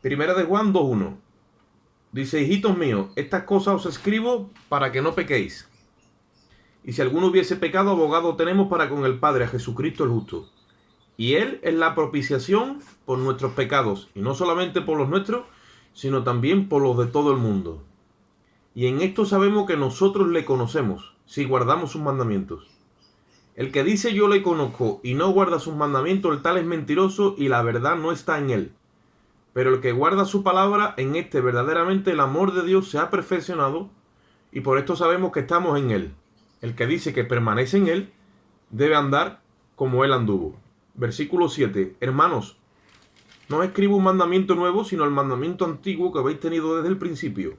Primera de Juan 2:1. Dice: hijitos míos, estas cosas os escribo para que no pequéis. Y si alguno hubiese pecado, abogado tenemos para con el Padre, a Jesucristo el justo. Y Él es la propiciación por nuestros pecados, y no solamente por los nuestros, sino también por los de todo el mundo. Y en esto sabemos que nosotros le conocemos, si guardamos sus mandamientos. El que dice yo le conozco y no guarda sus mandamientos, el tal es mentiroso y la verdad no está en él. Pero el que guarda su palabra, en este verdaderamente el amor de Dios se ha perfeccionado, y por esto sabemos que estamos en él. El que dice que permanece en él, debe andar como él anduvo. Versículo 7. Hermanos, no os escribo un mandamiento nuevo, sino el mandamiento antiguo que habéis tenido desde el principio.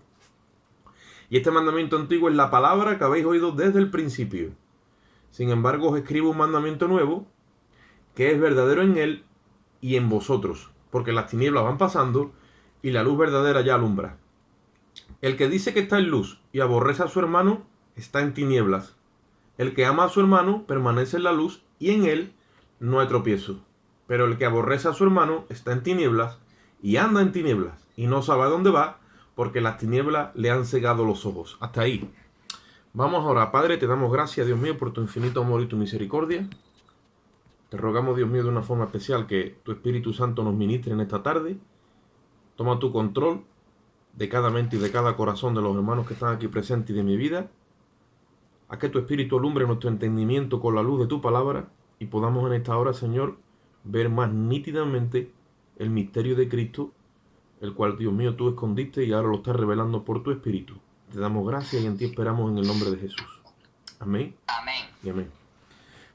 Y este mandamiento antiguo es la palabra que habéis oído desde el principio. Sin embargo, os escribo un mandamiento nuevo, que es verdadero en él y en vosotros, porque las tinieblas van pasando y la luz verdadera ya alumbra. El que dice que está en luz y aborrece a su hermano, está en tinieblas. El que ama a su hermano permanece en la luz y en él no hay tropiezo. Pero el que aborrece a su hermano está en tinieblas y anda en tinieblas y no sabe a dónde va, porque las tinieblas le han cegado los ojos. Hasta ahí. Vamos ahora, Padre, te damos gracias, Dios mío, por tu infinito amor y tu misericordia. Te rogamos, Dios mío, de una forma especial que tu Espíritu Santo nos ministre en esta tarde. Toma tu control de cada mente y de cada corazón de los hermanos que están aquí presentes y de mi vida. Haz que tu Espíritu alumbre nuestro entendimiento con la luz de tu palabra y podamos en esta hora, Señor, ver más nítidamente el misterio de Cristo, el cual, Dios mío, tú escondiste y ahora lo estás revelando por tu Espíritu. Te damos gracias y en ti esperamos en el nombre de Jesús. Amén. Amén. Y amén.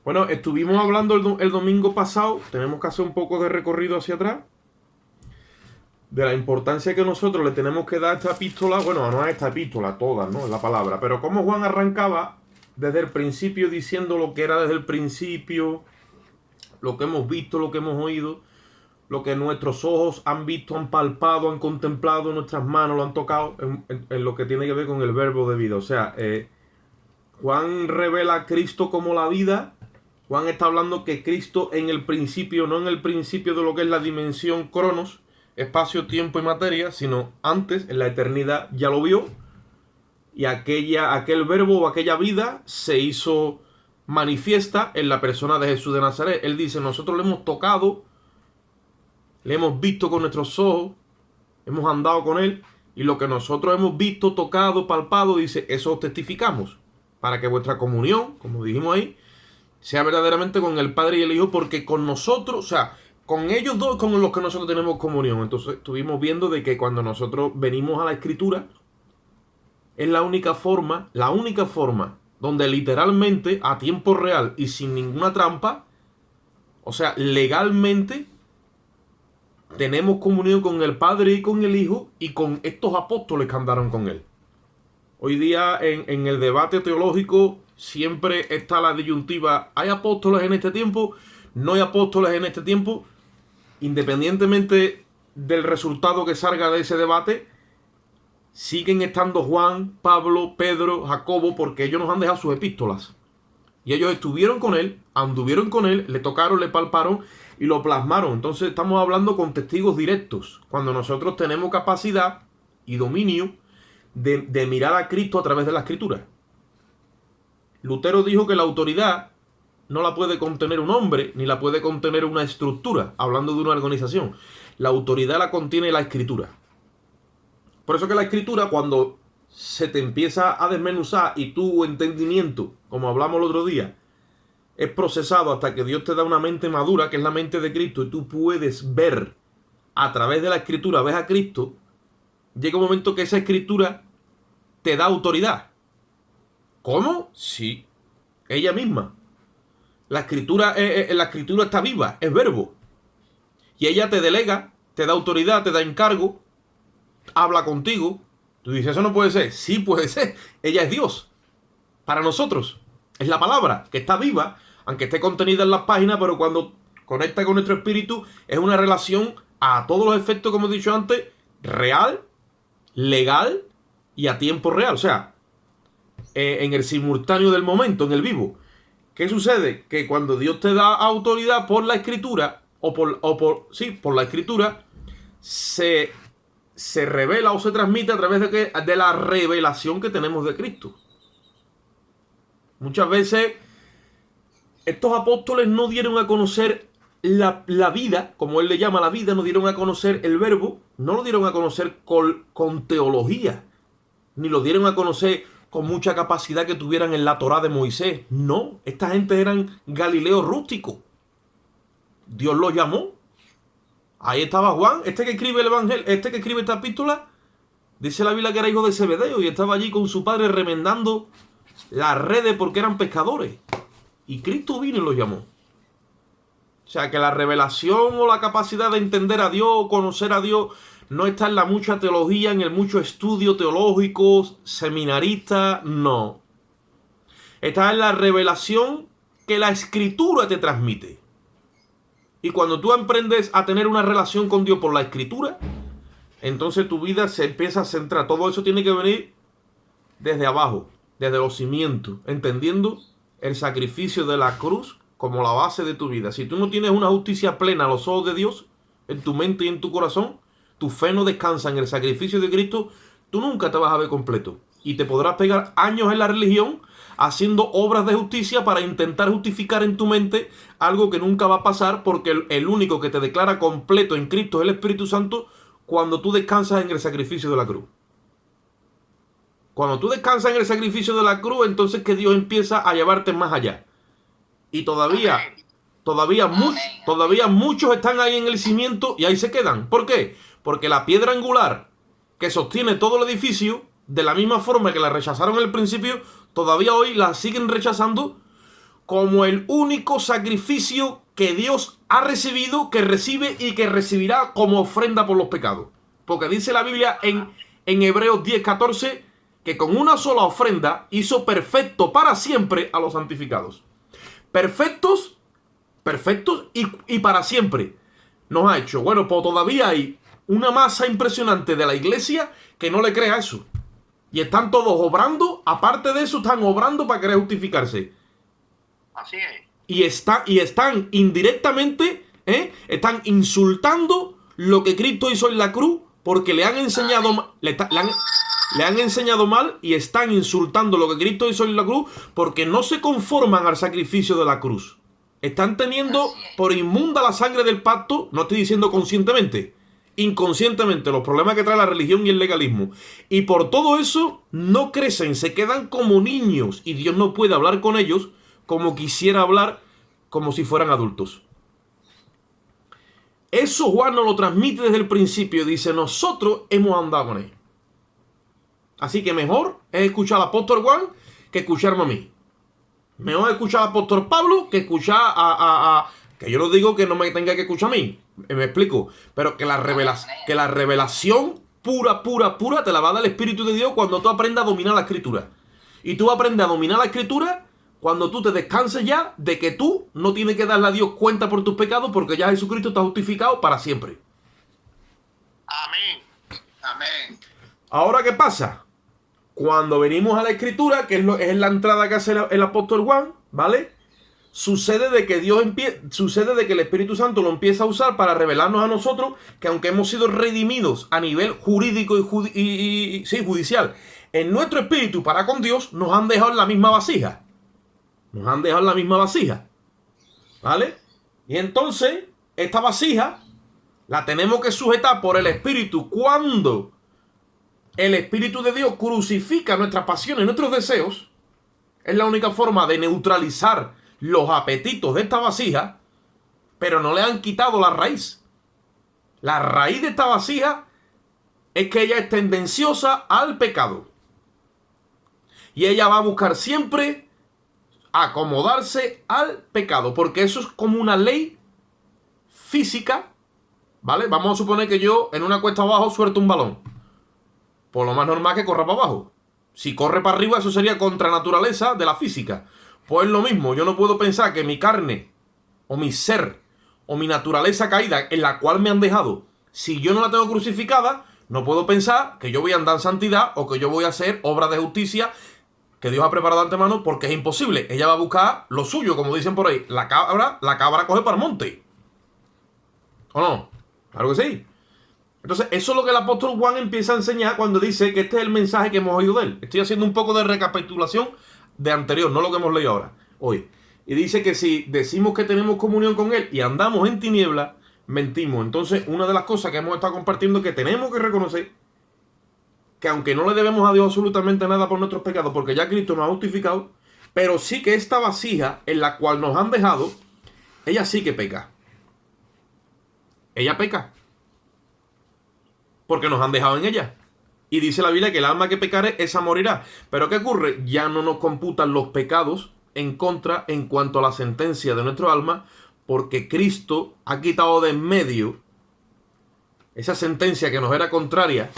Bueno, estuvimos hablando el domingo pasado, tenemos que hacer un poco de recorrido hacia atrás, de la importancia que nosotros le tenemos que dar a esta epístola, bueno, no a esta epístola, todas, ¿no? Es la palabra, pero cómo Juan arrancaba desde el principio diciendo lo que era desde el principio, lo que hemos visto, lo que hemos oído, lo que nuestros ojos han visto, han palpado, han contemplado, nuestras manos lo han tocado, en lo que tiene que ver con el verbo de vida. O sea, Juan revela a Cristo como la vida. Juan está hablando que Cristo en el principio, no en el principio de lo que es la dimensión cronos, espacio, tiempo y materia, sino antes, en la eternidad, ya lo vio. Y aquel verbo o aquella vida se hizo manifiesta en la persona de Jesús de Nazaret. Él dice, nosotros le hemos tocado, le hemos visto con nuestros ojos, hemos andado con él, y lo que nosotros hemos visto, tocado, palpado, dice, eso os testificamos, para que vuestra comunión, como dijimos ahí, sea verdaderamente con el Padre y el Hijo, porque con nosotros, o sea, con ellos dos, con los que nosotros tenemos comunión. Entonces estuvimos viendo de que cuando nosotros venimos a la Escritura, es la única forma donde literalmente, a tiempo real y sin ninguna trampa, o sea, legalmente, tenemos comunión con el Padre y con el Hijo y con estos apóstoles que andaron con él. Hoy día en el debate teológico siempre está la disyuntiva, ¿hay apóstoles en este tiempo? ¿No hay apóstoles en este tiempo? Independientemente del resultado que salga de ese debate, siguen estando Juan, Pablo, Pedro, Jacobo, porque ellos nos han dejado sus epístolas. Y ellos estuvieron con él, anduvieron con él, le tocaron, le palparon y lo plasmaron. Entonces estamos hablando con testigos directos. Cuando nosotros tenemos capacidad y dominio de mirar a Cristo a través de la Escritura. Lutero dijo que la autoridad no la puede contener un hombre, ni la puede contener una estructura, hablando de una organización. La autoridad la contiene la Escritura. Por eso que la Escritura, cuando se te empieza a desmenuzar y tu entendimiento, como hablamos el otro día, es procesado hasta que Dios te da una mente madura, que es la mente de Cristo, y tú puedes ver a través de la Escritura, ves a Cristo, llega un momento que esa Escritura te da autoridad. ¿Cómo? Sí, ella misma. La Escritura está viva, es verbo. Y ella te delega, te da autoridad, te da encargo, habla contigo. Tú dices, eso no puede ser. Sí puede ser. Ella es Dios. Para nosotros. Es la palabra que está viva, aunque esté contenida en las páginas, pero cuando conecta con nuestro espíritu, es una relación a todos los efectos, como he dicho antes, real, legal y a tiempo real. O sea, en el simultáneo del momento, en el vivo. ¿Qué sucede? Que cuando Dios te da autoridad por la Escritura, por la Escritura, se revela o se transmite a través de la revelación que tenemos de Cristo. Muchas veces estos apóstoles no dieron a conocer la vida, como él le llama la vida, no dieron a conocer el verbo, no lo dieron a conocer con teología, ni lo dieron a conocer con mucha capacidad que tuvieran en la Torá de Moisés. No, esta gente eran galileos rústicos. Dios los llamó. Ahí estaba Juan, este que escribe el evangelio, este que escribe esta epístola, dice la Biblia que era hijo de Zebedeo y estaba allí con su padre remendando las redes porque eran pescadores. Y Cristo vino y los llamó. O sea, que la revelación o la capacidad de entender a Dios o conocer a Dios no está en la mucha teología, en el mucho estudio teológico, seminarista, no. Está en la revelación que la Escritura te transmite. Y cuando tú aprendes a tener una relación con Dios por la Escritura, entonces tu vida se empieza a centrar. Todo eso tiene que venir desde abajo, desde los cimientos, entendiendo el sacrificio de la cruz como la base de tu vida. Si tú no tienes una justicia plena a los ojos de Dios, en tu mente y en tu corazón, tu fe no descansa en el sacrificio de Cristo, tú nunca te vas a ver completo. Y te podrás pegar años en la religión haciendo obras de justicia para intentar justificar en tu mente algo que nunca va a pasar, porque el único que te declara completo en Cristo es el Espíritu Santo cuando tú descansas en el sacrificio de la cruz. Cuando tú descansas en el sacrificio de la cruz, entonces que Dios empieza a llevarte más allá. Y todavía muchos están ahí en el cimiento y ahí se quedan. ¿Por qué? Porque la piedra angular que sostiene todo el edificio, de la misma forma que la rechazaron al principio, todavía hoy la siguen rechazando como el único sacrificio que Dios ha recibido, que recibe y que recibirá como ofrenda por los pecados. Porque dice la Biblia en Hebreos 10:14 que con una sola ofrenda hizo perfecto para siempre a los santificados. Perfectos y para siempre nos ha hecho. Bueno, pues todavía hay una masa impresionante de la iglesia que no le cree a eso. Y están todos obrando, aparte de eso, están obrando para querer justificarse. Así es. Y están indirectamente, están insultando lo que Cristo hizo en la cruz, porque le han enseñado, le han enseñado mal y están insultando lo que Cristo hizo en la cruz porque no se conforman al sacrificio de la cruz. Están teniendo por inmunda la sangre del pacto, no estoy diciendo conscientemente, inconscientemente, los problemas que trae la religión y el legalismo. Y por todo eso no crecen, se quedan como niños y Dios no puede hablar con ellos como quisiera hablar, como si fueran adultos. Eso Juan nos lo transmite desde el principio. Dice, nosotros hemos andado con él. Así que mejor es escuchar al apóstol Juan que escucharme a mí. Mejor escuchar al apóstol Pablo que escuchar que yo no digo que no me tenga que escuchar a mí. Me explico. Pero que la revelación pura te la va a dar el Espíritu de Dios cuando tú aprendas a dominar la Escritura. Y tú aprendes a dominar la Escritura cuando tú te descanses ya de que tú no tienes que darle a Dios cuenta por tus pecados, porque ya Jesucristo está justificado para siempre. Amén. Amén. Ahora, ¿qué pasa? Cuando venimos a la Escritura, que es la entrada que hace el apóstol Juan, ¿vale? Sucede de que el Espíritu Santo lo empieza a usar para revelarnos a nosotros que aunque hemos sido redimidos a nivel jurídico y judicial, en nuestro espíritu para con Dios nos han dejado en la misma vasija. Nos han dejado en la misma vasija. ¿Vale? Y entonces, esta vasija la tenemos que sujetar por el Espíritu cuando el Espíritu de Dios crucifica nuestras pasiones, nuestros deseos. Es la única forma de neutralizar los apetitos de esta vasija, pero no le han quitado la raíz. La raíz de esta vasija es que ella es tendenciosa al pecado. Y ella va a buscar siempre acomodarse al pecado, porque eso es como una ley física, ¿vale? Vamos a suponer que yo en una cuesta abajo suelto un balón. Por lo más normal que corra para abajo. Si corre para arriba, eso sería contra naturaleza de la física. Pues es lo mismo, yo no puedo pensar que mi carne, o mi ser, o mi naturaleza caída, en la cual me han dejado, si yo no la tengo crucificada, no puedo pensar que yo voy a andar en santidad, o que yo voy a hacer obras de justicia que Dios ha preparado de antemano, porque es imposible. Ella va a buscar lo suyo, como dicen por ahí. La cabra coge para el monte. ¿O no? Claro que sí. Entonces, eso es lo que el apóstol Juan empieza a enseñar cuando dice que este es el mensaje que hemos oído de él. Estoy haciendo un poco de recapitulación de anterior, no lo que hemos leído ahora, hoy. Y dice que si decimos que tenemos comunión con él y andamos en tinieblas, mentimos. Entonces, una de las cosas que hemos estado compartiendo es que tenemos que reconocer que aunque no le debemos a Dios absolutamente nada por nuestros pecados, porque ya Cristo nos ha justificado, pero sí que esta vasija en la cual nos han dejado, ella sí que peca. Ella peca. Porque nos han dejado en ella. Y dice la Biblia que el alma que pecare, esa morirá. Pero ¿qué ocurre? Ya no nos computan los pecados en contra en cuanto a la sentencia de nuestro alma, porque Cristo ha quitado de en medio esa sentencia que nos era contraria,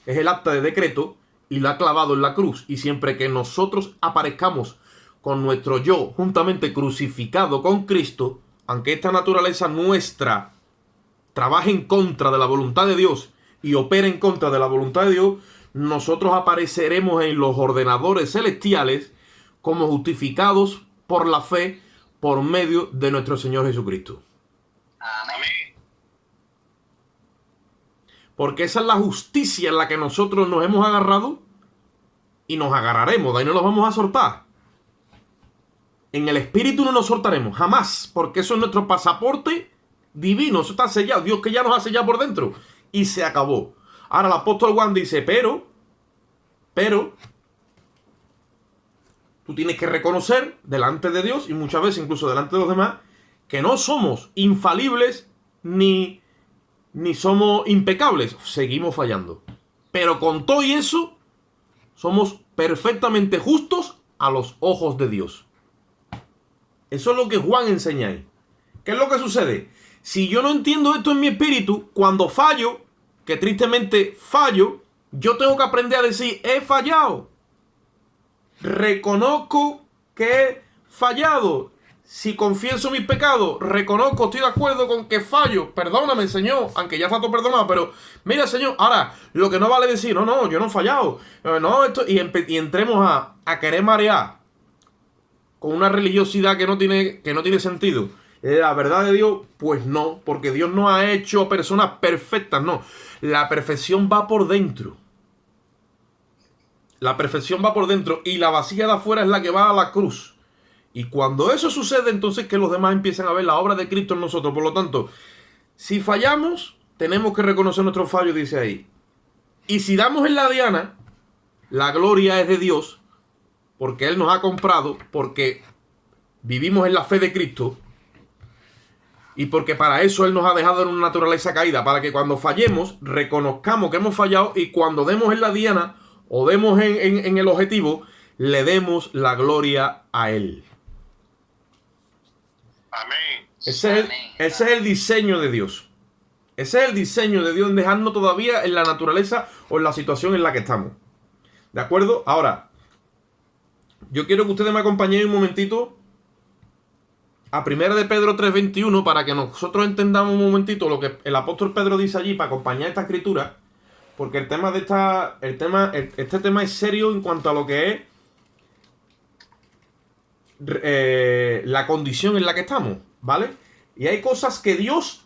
es el acta de decreto, y la ha clavado en la cruz. Y siempre que nosotros aparezcamos con nuestro yo juntamente crucificado con Cristo, aunque esta naturaleza nuestra trabaje en contra de la voluntad de Dios y opera en contra de la voluntad de Dios, nosotros apareceremos en los ordenadores celestiales como justificados por la fe por medio de nuestro Señor Jesucristo. Amén. Porque esa es la justicia en la que nosotros nos hemos agarrado y nos agarraremos, de ahí no nos vamos a soltar. En el espíritu no nos soltaremos, jamás, porque eso es nuestro pasaporte divino, eso está sellado, Dios que ya nos ha sellado por dentro, y se acabó. Ahora el apóstol Juan dice, pero, tú tienes que reconocer delante de Dios, y muchas veces incluso delante de los demás, que no somos infalibles ni somos impecables, seguimos fallando. Pero con todo y eso, somos perfectamente justos a los ojos de Dios. Eso es lo que Juan enseña ahí. ¿Qué es lo que sucede? Si yo no entiendo esto en mi espíritu, cuando fallo, que tristemente fallo, yo tengo que aprender a decir, he fallado. Reconozco que he fallado. Si confieso mis pecados, reconozco, estoy de acuerdo con que fallo. Perdóname, Señor, aunque ya está todo perdonado, pero mira, Señor, ahora, lo que no vale decir, no, yo no he fallado. No, esto, y entremos a querer marear con una religiosidad que no tiene sentido. La verdad de Dios, pues no, porque Dios no ha hecho personas perfectas, no. La perfección va por dentro. La perfección va por dentro y la vasija de afuera es la que va a la cruz. Y cuando eso sucede, entonces que los demás empiezan a ver la obra de Cristo en nosotros. Por lo tanto, si fallamos, tenemos que reconocer nuestro fallo, dice ahí. Y si damos en la diana, la gloria es de Dios, porque Él nos ha comprado, porque vivimos en la fe de Cristo, y porque para eso Él nos ha dejado en una naturaleza caída, para que cuando fallemos, reconozcamos que hemos fallado, y cuando demos en la diana, o demos en el objetivo, le demos la gloria a Él. Amén. Ese es el diseño de Dios. Ese es el diseño de Dios, en dejarnos todavía en la naturaleza o en la situación en la que estamos. ¿De acuerdo? Ahora, yo quiero que ustedes me acompañen un momentito a 1 de Pedro 3:21 para que nosotros entendamos un momentito lo que el apóstol Pedro dice allí para acompañar esta escritura, porque este tema es serio en cuanto a lo que es la condición en la que estamos, ¿vale? Y hay cosas que Dios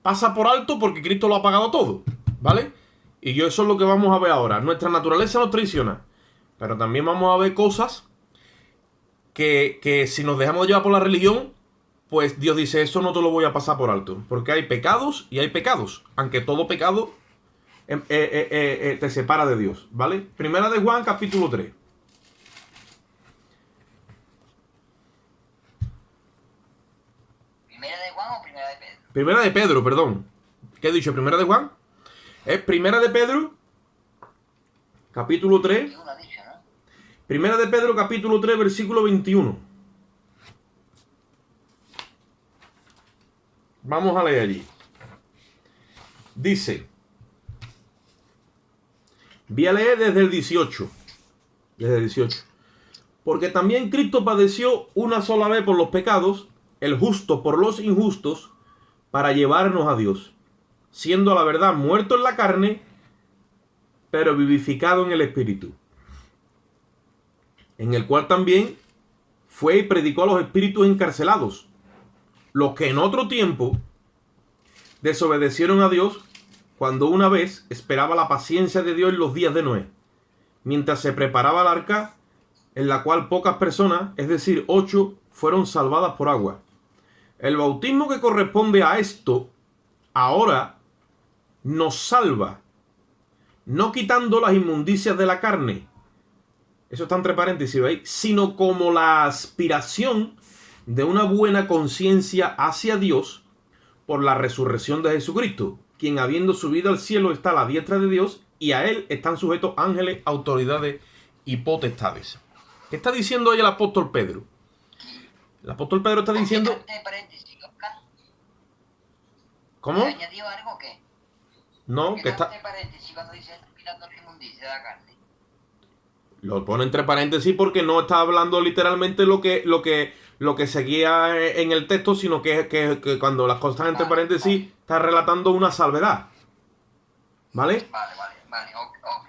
pasa por alto porque Cristo lo ha pagado todo, ¿vale? Y eso es lo que vamos a ver ahora. Nuestra naturaleza nos traiciona, pero también vamos a ver cosas que si nos dejamos llevar por la religión, pues Dios dice, eso no te lo voy a pasar por alto, porque hay pecados y hay pecados, aunque todo pecado te separa de Dios, ¿vale? Primera de Juan, capítulo 3. ¿Primera de Juan o primera de Pedro? Primera de Pedro, perdón. ¿Qué he dicho? ¿Primera de Juan? Es Primera de Pedro, capítulo 3. Uno ha dicho, ¿no? Primera de Pedro, capítulo 3, versículo 21. Vamos a leer allí. Dice, voy a leer desde el 18. Desde el 18. Porque también Cristo padeció una sola vez por los pecados, el justo por los injustos, para llevarnos a Dios, siendo a la verdad muerto en la carne, pero vivificado en el Espíritu, en el cual también fue y predicó a los espíritus encarcelados, los que en otro tiempo desobedecieron a Dios cuando una vez esperaba la paciencia de Dios en los días de Noé, mientras se preparaba el arca, en la cual pocas personas, es decir, 8, fueron salvadas por agua. El bautismo que corresponde a esto, ahora, nos salva, no quitando las inmundicias de la carne, eso está entre paréntesis, ¿veis? Sino como la aspiración de una buena conciencia hacia Dios por la resurrección de Jesucristo, quien habiendo subido al cielo está a la diestra de Dios, y a él están sujetos ángeles, autoridades y potestades. ¿Qué está diciendo ahí el apóstol Pedro? El apóstol Pedro está diciendo... ¿Cómo? ¿Añadió algo o qué? No, que está... paréntesis cuando dice mirando la inmundicia de la carne? Lo pone entre paréntesis porque no está hablando literalmente lo que seguía en el texto, sino que cuando las cosas están entre paréntesis está relatando una salvedad. ¿Vale? Vale, ok.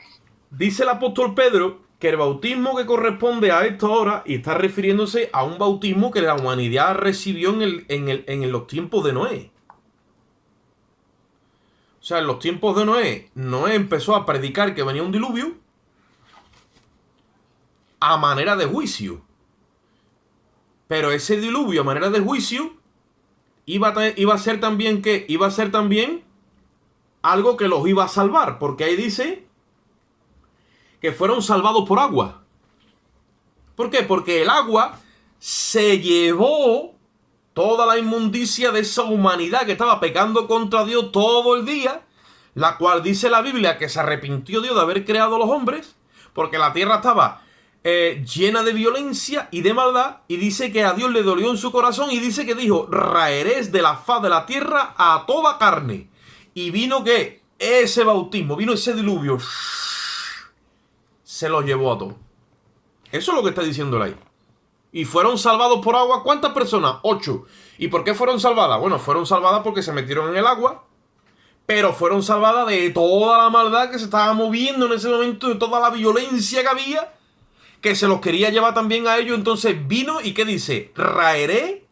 Dice el apóstol Pedro que el bautismo que corresponde a esto ahora, y está refiriéndose a un bautismo que la humanidad recibió en los tiempos de Noé. O sea, en los tiempos de Noé, Noé empezó a predicar que venía un diluvio a manera de juicio. Pero ese diluvio a manera de juicio iba a ser también ¿qué? Iba a ser también algo que los iba a salvar, porque ahí dice que fueron salvados por agua. ¿Por qué? Porque el agua se llevó toda la inmundicia de esa humanidad que estaba pecando contra Dios todo el día, la cual dice la Biblia que se arrepintió Dios de haber creado a los hombres, porque la tierra estaba llena de violencia y de maldad, y dice que a Dios le dolió en su corazón, y dice que dijo, raeréis de la faz de la tierra a toda carne. Y vino que ese bautismo, vino ese diluvio, se los llevó a todos. Eso es lo que está diciendo ahí. Y fueron salvados por agua, ¿cuántas personas? 8. ¿Y por qué fueron salvadas? Bueno, fueron salvadas porque se metieron en el agua, pero fueron salvadas de toda la maldad que se estaba moviendo en ese momento, de toda la violencia que había, que se los quería llevar también a ellos. Entonces vino y ¿qué dice? Raeré,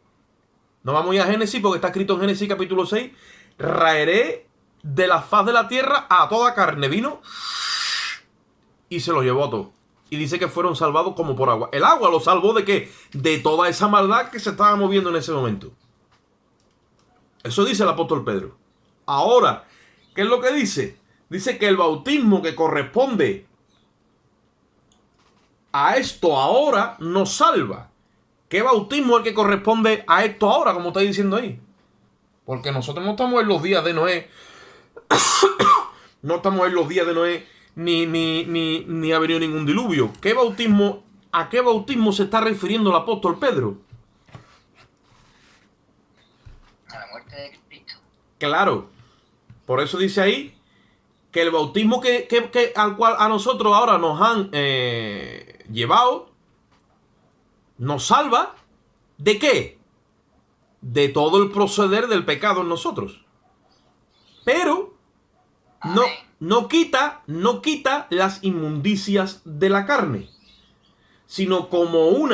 no vamos a ir a Génesis porque está escrito en Génesis capítulo 6, raeré de la faz de la tierra a toda carne. Vino y se los llevó a todos. Y dice que fueron salvados como por agua. ¿El agua los salvó de qué? De toda esa maldad que se estaba moviendo en ese momento. Eso dice el apóstol Pedro. Ahora, ¿qué es lo que dice? Dice que el bautismo que corresponde a esto ahora nos salva. ¿Qué bautismo es el que corresponde a esto ahora, como está diciendo ahí? Porque nosotros no estamos en los días de Noé. No estamos en los días de Noé. Ni ha venido ningún diluvio. ¿A qué bautismo se está refiriendo el apóstol Pedro? A la muerte de Cristo. Claro. Por eso dice ahí que el bautismo al cual a nosotros ahora nos han llevado nos salva. ¿De qué? De todo el proceder del pecado en nosotros. Pero no quita las inmundicias de la carne, sino como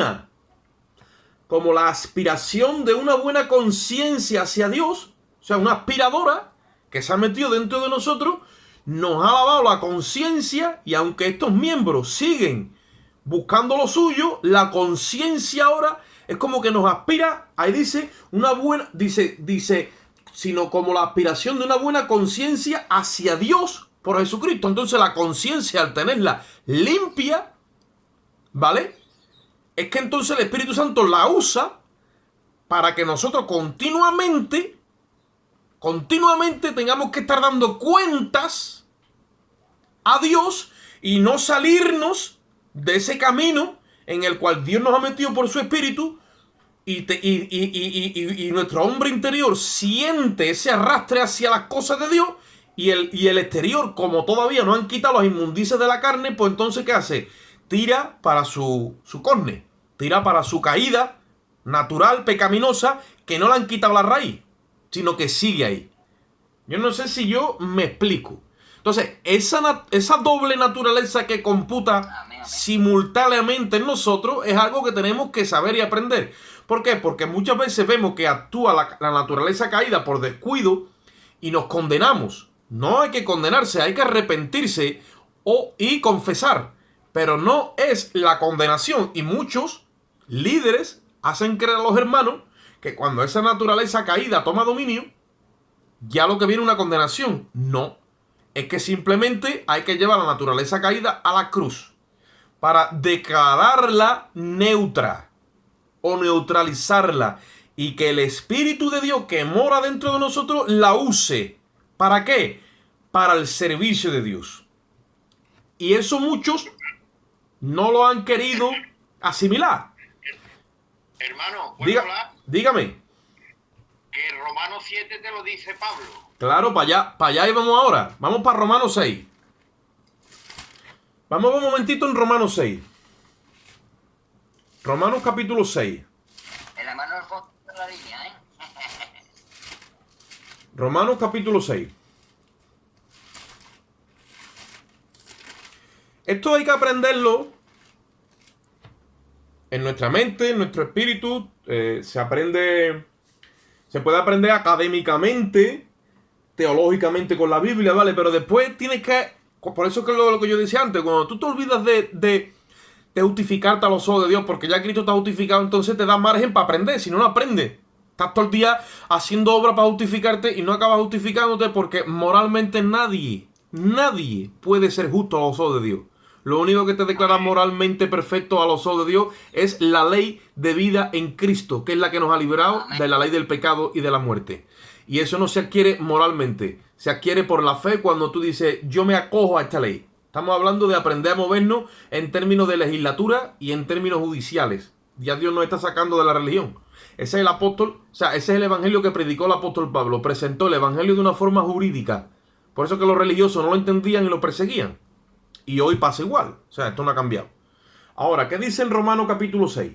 la aspiración de una buena conciencia hacia Dios, o sea, una aspiradora que se ha metido dentro de nosotros, nos ha lavado la conciencia, y aunque estos miembros siguen buscando lo suyo, la conciencia ahora es como que nos aspira, ahí dice, sino como la aspiración de una buena conciencia hacia Dios por Jesucristo. Entonces la conciencia, al tenerla limpia, ¿vale? Es que entonces el Espíritu Santo la usa para que nosotros continuamente tengamos que estar dando cuentas a Dios y no salirnos de ese camino en el cual Dios nos ha metido por su Espíritu, y nuestro hombre interior siente ese arrastre hacia las cosas de Dios, y el exterior, como todavía no han quitado las inmundicias de la carne, pues entonces ¿qué hace? Tira para su corne, tira para su caída natural, pecaminosa, que no le han quitado la raíz, sino que sigue ahí. Yo no sé si yo me explico. Entonces, esa doble naturaleza que computa simultáneamente en nosotros es algo que tenemos que saber y aprender. ¿Por qué? Porque muchas veces vemos que actúa la naturaleza caída por descuido y nos condenamos. No hay que condenarse, hay que arrepentirse y confesar. Pero no es la condenación. Y muchos líderes hacen creer a los hermanos que cuando esa naturaleza caída toma dominio, ya lo que viene es una condenación. No. Es que simplemente hay que llevar la naturaleza caída a la cruz para declararla neutra o neutralizarla y que el Espíritu de Dios que mora dentro de nosotros la use. ¿Para qué? Para el servicio de Dios. Y eso muchos no lo han querido asimilar. Hermano, ¿puedo hablar? Dígame. Que Romanos 7 te lo dice Pablo. Claro, para allá íbamos ahora. Vamos para Romanos 6. Vamos un momentito en Romanos 6. Romanos capítulo 6. En la mano del fondo de la línea, ¿eh? Romanos capítulo 6. Esto hay que aprenderlo en nuestra mente, en nuestro espíritu. Se puede aprender académicamente, teológicamente con la Biblia, ¿vale? Pero después tienes que... Por eso es que lo que yo decía antes, cuando tú te olvidas de justificarte a los ojos de Dios, porque ya Cristo te ha justificado, entonces te da margen para aprender. Si no, no aprendes. Estás todo el día haciendo obra para justificarte y no acabas justificándote porque moralmente nadie puede ser justo a los ojos de Dios. Lo único que te declara moralmente perfecto a los ojos de Dios es la ley de vida en Cristo, que es la que nos ha librado de la ley del pecado y de la muerte. Y eso no se adquiere moralmente, se adquiere por la fe cuando tú dices, yo me acojo a esta ley. Estamos hablando de aprender a movernos en términos de legislatura y en términos judiciales. Ya Dios nos está sacando de la religión. Ese es el apóstol, o sea, ese es el evangelio que predicó el apóstol Pablo. Presentó el evangelio de una forma jurídica. Por eso que los religiosos no lo entendían y lo perseguían. Y hoy pasa igual. O sea, esto no ha cambiado. Ahora, ¿qué dice en Romanos capítulo 6?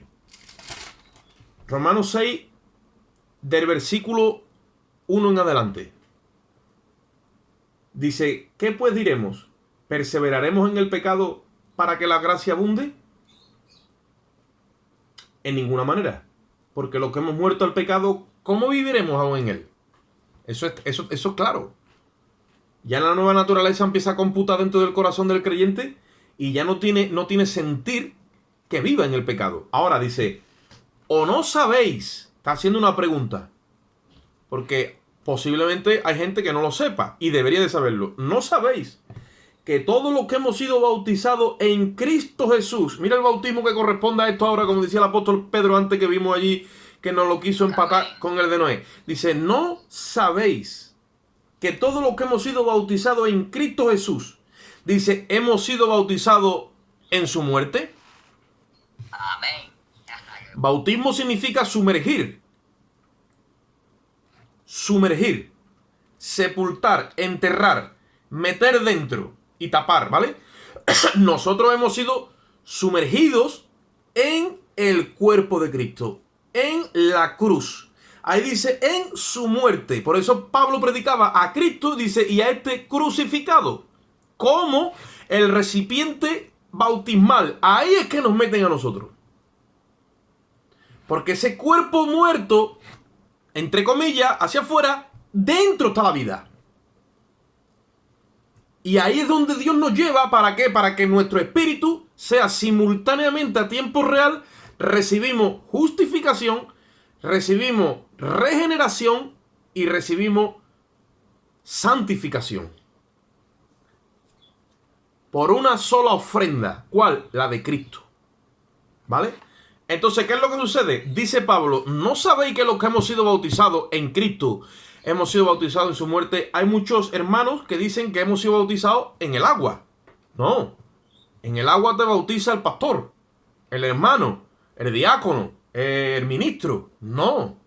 Romanos 6, del versículo 1 en adelante. Dice, ¿qué pues diremos? ¿Perseveraremos en el pecado para que la gracia abunde? En ninguna manera. Porque los que hemos muerto al pecado, ¿cómo viviremos aún en él? Eso es claro. Ya la nueva naturaleza empieza a computar dentro del corazón del creyente y ya no tiene sentir que viva en el pecado. Ahora dice, ¿o no sabéis? Está haciendo una pregunta. Porque posiblemente hay gente que no lo sepa y debería de saberlo. ¿No sabéis que todos los que hemos sido bautizados en Cristo Jesús, mira el bautismo que corresponde a esto ahora, como decía el apóstol Pedro antes que vimos allí, que nos lo quiso empatar con el de Noé? Dice, ¿no sabéis que todos los que hemos sido bautizados en Cristo Jesús, dice, hemos sido bautizados en su muerte? Amén. Bautismo significa sumergir. Sumergir, sepultar, enterrar, meter dentro y tapar, ¿vale? Nosotros hemos sido sumergidos en el cuerpo de Cristo, en la cruz. Ahí dice, en su muerte. Por eso Pablo predicaba a Cristo, dice, y a este crucificado, como el recipiente bautismal. Ahí es que nos meten a nosotros. Porque ese cuerpo muerto, entre comillas, hacia afuera, dentro está la vida. Y ahí es donde Dios nos lleva, ¿para qué? Para que nuestro espíritu sea simultáneamente a tiempo real, recibimos justificación, recibimos regeneración y recibimos santificación. Por una sola ofrenda. ¿Cuál? La de Cristo. ¿Vale? Entonces, ¿qué es lo que sucede? Dice Pablo, ¿no sabéis que los que hemos sido bautizados en Cristo, hemos sido bautizados en su muerte? Hay muchos hermanos que dicen que hemos sido bautizados en el agua. No. En el agua te bautiza el pastor, el hermano, el diácono, el ministro. No.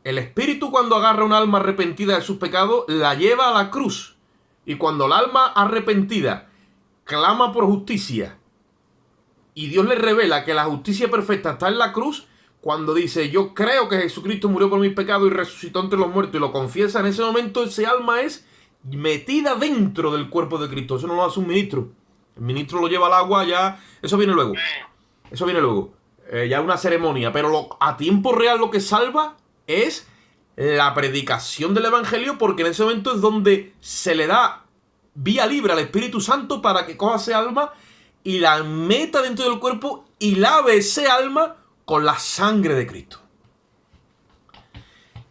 El Espíritu, cuando agarra un alma arrepentida de sus pecados, la lleva a la cruz. Y cuando el alma arrepentida clama por justicia y Dios le revela que la justicia perfecta está en la cruz, cuando dice, yo creo que Jesucristo murió por mis pecados y resucitó entre los muertos, y lo confiesa, en ese momento ese alma es metida dentro del cuerpo de Cristo. Eso no lo hace un ministro. El ministro lo lleva al agua, ya, eso viene luego. Eso viene luego. Ya es una ceremonia. Pero a tiempo real lo que salva es la predicación del Evangelio, porque en ese momento es donde se le da vía libre al Espíritu Santo para que coja ese alma y la meta dentro del cuerpo y lave ese alma con la sangre de Cristo.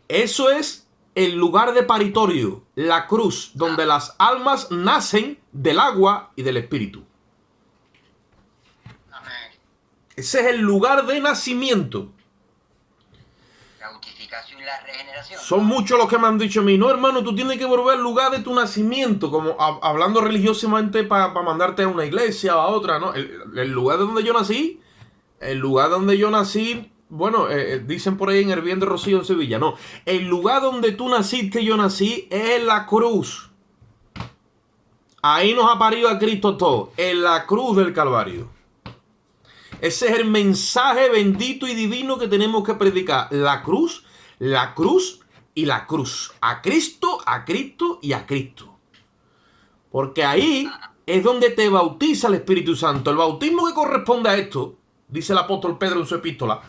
Eso es el lugar de paritorio, la cruz, donde las almas nacen del agua y del Espíritu. Amén. Ese es el lugar de nacimiento. La justificación y la regeneración. Son muchos los que me han dicho a mí, no hermano, tú tienes que volver al lugar de tu nacimiento, como hablando religiosamente para mandarte a una iglesia o a otra, ¿no? El lugar de donde yo nací, bueno, dicen por ahí en el Bien de Rocío en Sevilla, no, el lugar donde tú naciste, yo nací, es en la cruz. Ahí nos ha parido a Cristo todo, en la cruz del Calvario. Ese es el mensaje bendito y divino que tenemos que predicar. La cruz y la cruz. A Cristo y a Cristo. Porque ahí es donde te bautiza el Espíritu Santo. El bautismo que corresponde a esto, dice el apóstol Pedro en su epístola,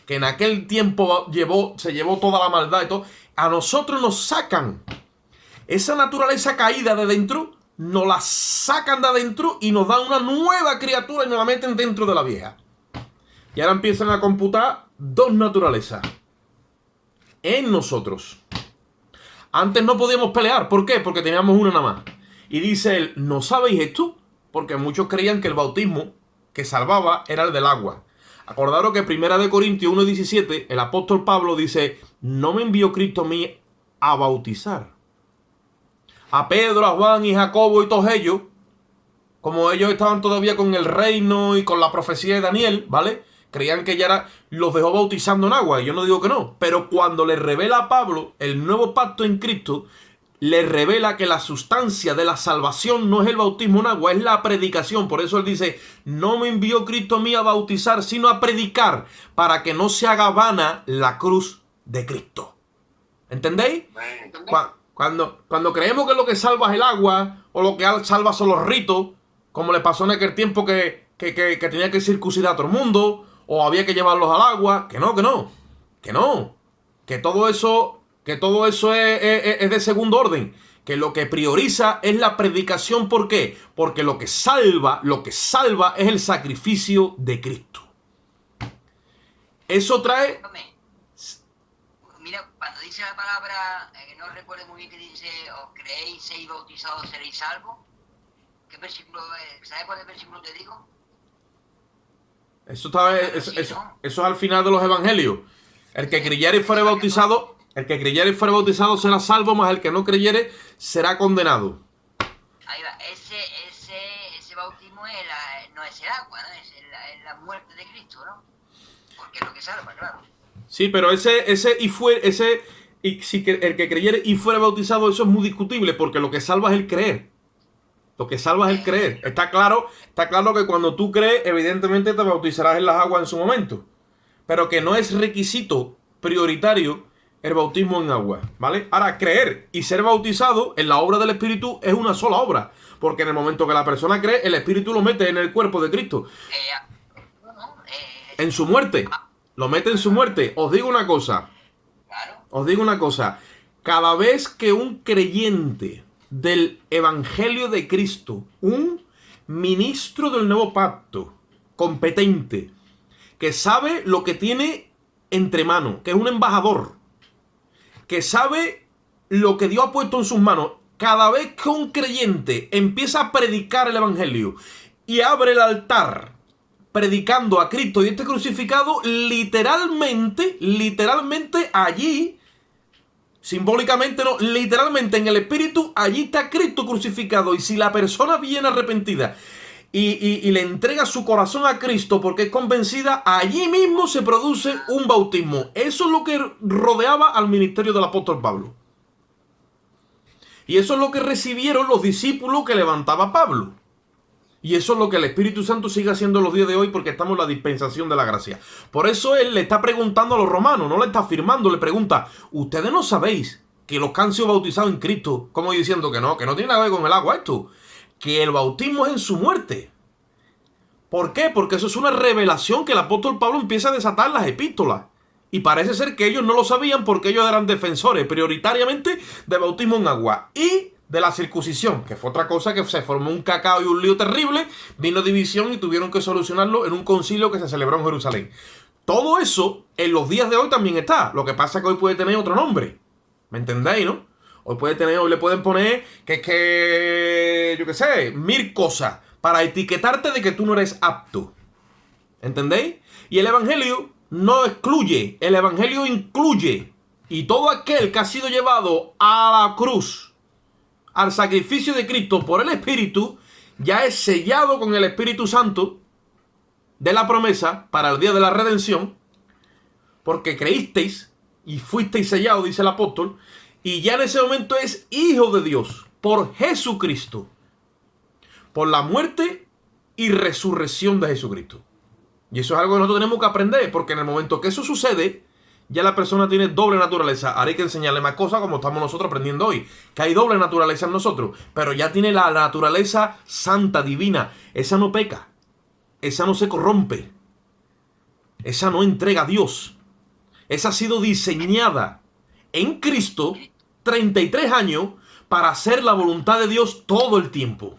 que en aquel tiempo se llevó toda la maldad y todo. A nosotros nos sacan esa naturaleza caída de dentro, nos la sacan de adentro y nos dan una nueva criatura y nos la meten dentro de la vieja. Y ahora empiezan a computar dos naturalezas en nosotros. Antes no podíamos pelear. ¿Por qué? Porque teníamos una nada más. Y dice él, ¿no sabéis esto? Porque muchos creían que el bautismo que salvaba era el del agua. Acordaros que 1 Corintios 1:17, el apóstol Pablo dice, no me envió Cristo a mí a bautizar. A Pedro, a Juan y Jacobo y todos ellos, como ellos estaban todavía con el reino y con la profecía de Daniel, ¿vale? Creían que ya los dejó bautizando en agua, y yo no digo que no, pero cuando le revela a Pablo el nuevo pacto en Cristo, le revela que la sustancia de la salvación no es el bautismo en agua, es la predicación. Por eso él dice, no me envió Cristo a mí a bautizar, sino a predicar, para que no se haga vana la cruz de Cristo. ¿Entendéis? Cuando creemos que lo que salva es el agua, o lo que salva son los ritos, como le pasó en aquel tiempo que tenía que circuncidar a todo el mundo, o había que llevarlos al agua, que no. Que todo eso es de segundo orden. Que lo que prioriza es la predicación. ¿Por qué? Porque lo que salva es el sacrificio de Cristo. Eso trae... Mira, cuando dice la palabra, no recuerdo muy bien que dice, os creéis, seis bautizados, seréis salvos. ¿Qué versículo es? ¿Sabes cuál es el versículo te digo? Eso es al final de los evangelios. El que creyere y fuere bautizado será salvo, mas el que no creyere será condenado. Ahí va, ese bautismo no es el agua, ¿no? Es la muerte de Cristo, ¿no? Porque es lo que salva, claro. Sí, pero el que creyere y fuere bautizado, eso es muy discutible, porque lo que salva es el creer. Lo que salva es el creer. Está claro que cuando tú crees, evidentemente te bautizarás en las aguas en su momento. Pero que no es requisito prioritario el bautismo en agua, ¿vale? Ahora, creer y ser bautizado en la obra del Espíritu es una sola obra. Porque en el momento que la persona cree, el Espíritu lo mete en el cuerpo de Cristo. En su muerte. Lo mete en su muerte. Os digo una cosa. Cada vez que un creyente del Evangelio de Cristo, un ministro del nuevo pacto, competente, que sabe lo que tiene entre manos, que es un embajador, que sabe lo que Dios ha puesto en sus manos, cada vez que un creyente empieza a predicar el Evangelio y abre el altar predicando a Cristo y este crucificado, literalmente allí, simbólicamente no, literalmente en el Espíritu, allí está Cristo crucificado. Y si la persona viene arrepentida y le entrega su corazón a Cristo porque es convencida, allí mismo se produce un bautismo. Eso es lo que rodeaba al ministerio del apóstol Pablo. Y eso es lo que recibieron los discípulos que levantaba Pablo. Y eso es lo que el Espíritu Santo sigue haciendo en los días de hoy, porque estamos en la dispensación de la gracia. Por eso él le está preguntando a los romanos, no le está afirmando, le pregunta, ¿ustedes no sabéis que los que han sido bautizados en Cristo, como diciendo que no tiene nada que ver con el agua esto, que el bautismo es en su muerte? ¿Por qué? Porque eso es una revelación que el apóstol Pablo empieza a desatar en las epístolas. Y parece ser que ellos no lo sabían porque ellos eran defensores prioritariamente de bautismo en agua y de la circuncisión, que fue otra cosa que se formó un cacao y un lío terrible, vino división y tuvieron que solucionarlo en un concilio que se celebró en Jerusalén. Todo eso en los días de hoy también está. Lo que pasa es que hoy puede tener otro nombre. ¿Me entendéis, no? Hoy le pueden poner yo qué sé, 1000 cosas para etiquetarte de que tú no eres apto. ¿Entendéis? Y el evangelio no excluye, el evangelio incluye. Y todo aquel que ha sido llevado a la cruz, al sacrificio de Cristo por el Espíritu, ya es sellado con el Espíritu Santo de la promesa para el día de la redención, porque creísteis y fuisteis sellados, dice el apóstol, y ya en ese momento es hijo de Dios por Jesucristo, por la muerte y resurrección de Jesucristo. Y eso es algo que nosotros tenemos que aprender, porque en el momento que eso sucede, ya la persona tiene doble naturaleza. Ahora hay que enseñarle más cosas como estamos nosotros aprendiendo hoy, que hay doble naturaleza en nosotros, pero ya tiene la naturaleza santa, divina. Esa no peca, esa no se corrompe, esa no entrega a Dios. Esa ha sido diseñada en Cristo 33 años para hacer la voluntad de Dios todo el tiempo.